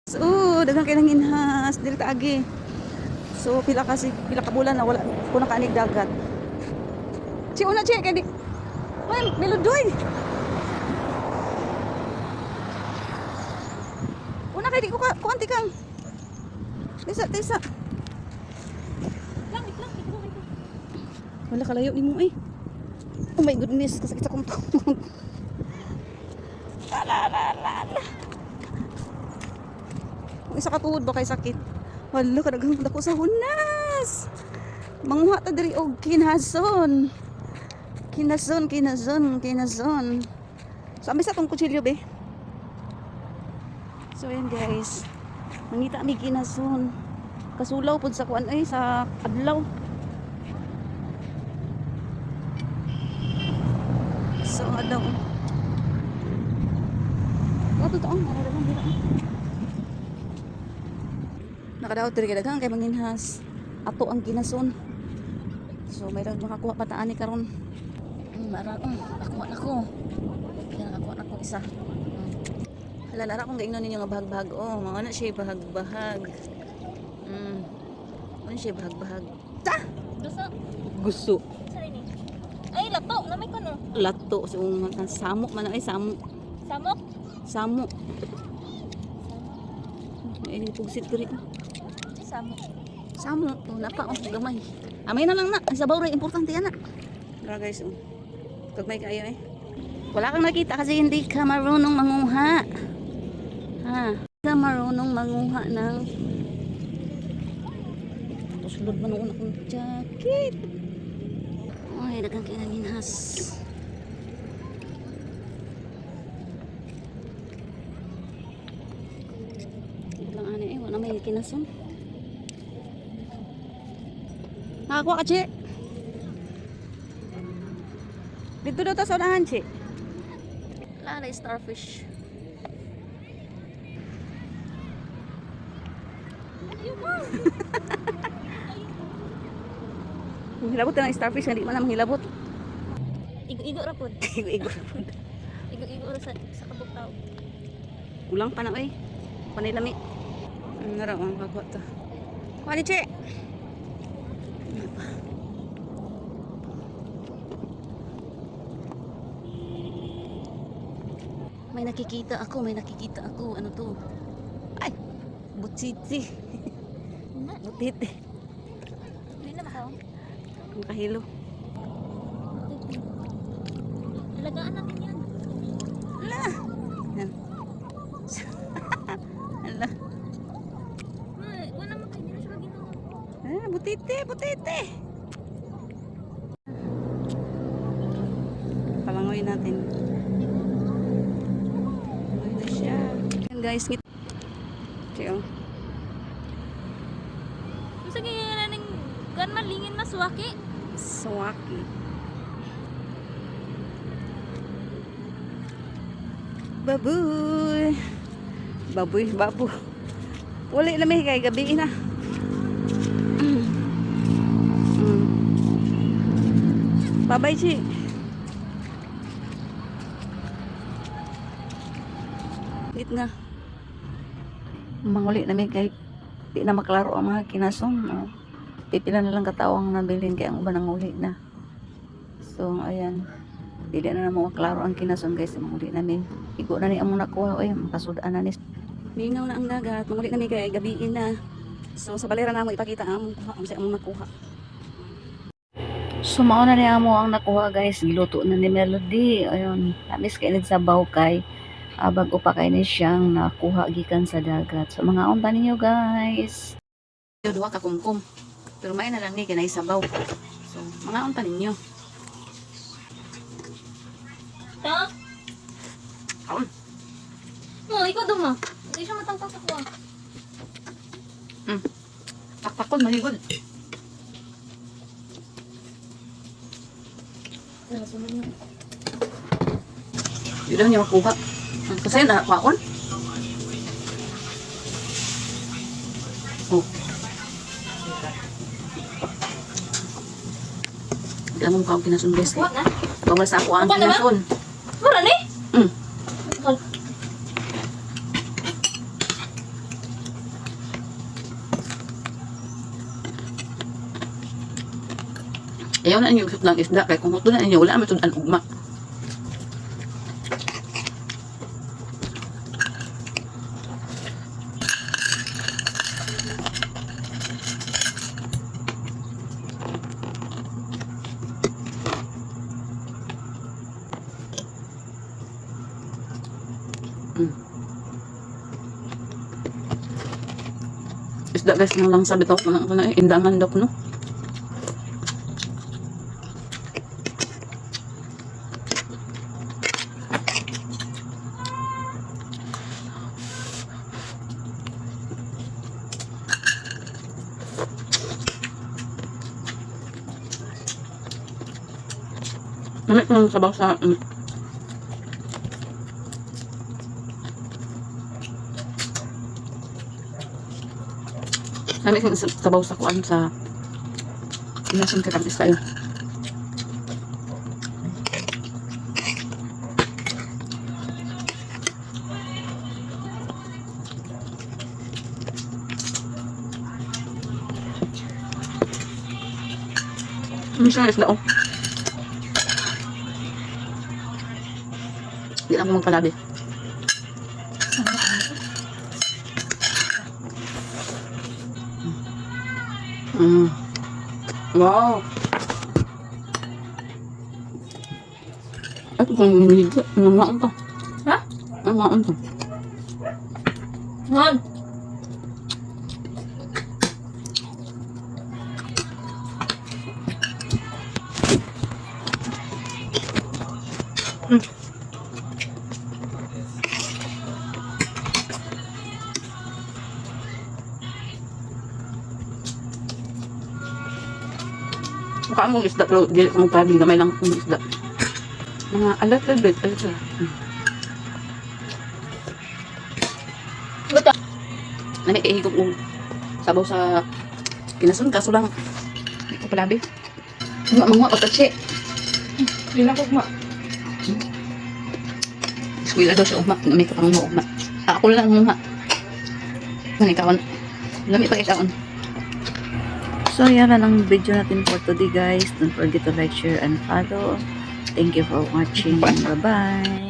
So, daghang kay nang inhas dili ta agi. So, pila ka bulan na wala ko nakaanig dagat. Si una che kay di. Well, melodoy. Una kay di ko kuanti kang. Tisa. Lang. Wala kalayo nimo eh. Oh my goodness, kasakit sa kong tuhod. Ala. Kung isa ka tuhod ba kay sakit? Wala ka daghang dako sa hunas. Manguha ta diri og kinhason. Kinazon. So, ambil sa tong kutsilyo be. So, yan guys. Mangita mi kinazon. Kasulaw pud sa kuan ay sa adlaw. So, adlaw. Ato taong daghang dira. Nakadaot diri daghang kay manginhas. Ato ang kinazon. So, mayroon makakuha pataan ni karon. Marang, nakuha na ko. Kaya nakakuha na ko isa. Halalala kung gaingnan ninyo nga bahag-bahag. Oh, mga na siya bahag-bahag. Ano siya bahag-bahag? Ta! Gusto. Saan ini? Ay, lato. Lamay ko no. Lato. So, samok man ay samok. Samok? Samok. Ay, pugsit ko rin. Samok. Samok. Oh, napa. Oh, gamay. Amay na lang na. Sabaw rin. Importante yan na. Tara guys. Oh. Kagmay kayo eh. Wala kang nakita kasi hindi ka marunong manguha. Ha? Hindi ka marunong manguha ng tusulod man noon akong jacket. Ay, dagang kinaginhas. Ito lang ano eh. Wala may kinason. Nakakuha ka, Che. Dito daw ta sa unahan, Che. Lalay starfish. Hilabot ka ng starfish, hindi man na manghilabot. Igo ra pod. Igo. Igo ra sa kabuktaw. Kulang pa na, oy. Panay lami. Nara, ang kakuha to. Kuha ni, Che. May nakikita ako. Ano to? Ay! Butsitsi. Butiti. Hindi na makaw. Ang kahilo. Alagaan natin yan. Ala! Yan. Ala. Ay, wala mo kayo. Hindi na siya maginawa. Ah, butiti. Palangoy natin. Palangoy na siya. Yan guys. Okay, oh. Gusto kaya na ng gan malingin maswaki. Sawaki. Baboy. Wala na may kay gabi na. Bye-bye, Chi. Wait nga. Manguli na may kay di na maklaro ang mga kinasong. Pipila na lang katawang nabilin kaya ang uban ang uli na. So, ayan. Dili na mo maklaro ang kinason guys. Manguli na may igo na ni among nakuha. Ay, makasudaan na ni. Mingaw na ang dagat. Manguli na may kay gabiin na. So, sa balera na mo ipakita ang kuha. Ang among nakuha. So, mauna niya mo ang nakuha guys. Giluto na ni Melody. Ayun. Tamis kayo nagsabaw kay. Bago pa kayo ni siyang nakuha gikan sa dagat. So, mga unta ninyo guys. Duha ka kumkum. Pero may na lang ni kanay sabaw. So, mga unta ninyo. Ta? Kaon. Mo, ikaw daw mo. Hindi siya matangkang sa kuha. Taktakon, maligod. Sunod mo. Yun lang niya makuha. Kasi nakakwaon. Oh. Hindi lang mong kinasun guys. Kuha na? Bawal sa ako ang Kuha na ba? kinasun. Mura ni? Ayaw na inyo usap ng isda. Kaya kung ito na inyo, wala naman sudan ugma. Isda guys, nang lang sabi ko na indangan daw no. Namit ko ng sabaw sa namit ko ng sabaw sa kuan sa inasin katamis kayo. Ano siya isda oh. Hindi lang ako magpalabi. Wow! Ito kung hindi. Nangaan to. Ha? Nangaan to. Ngon. Mukha mong isda pero di ko magpalabi. Gamay lang kong isda. Mga alat na bit. Alat na. Buta. Nami kahigop mo sabaw sa kinasun. Kaso lang hindi ko palabi. Mga patatsi. Hindi na kugma. Eskwila daw siya ugma. Nami ka pang mo ugma. Ako lang mga. Manikawan. Nami pa ikawan. So, yan na lang video natin for today guys. Don't forget to like, share, and follow. Thank you for watching. Bye-bye.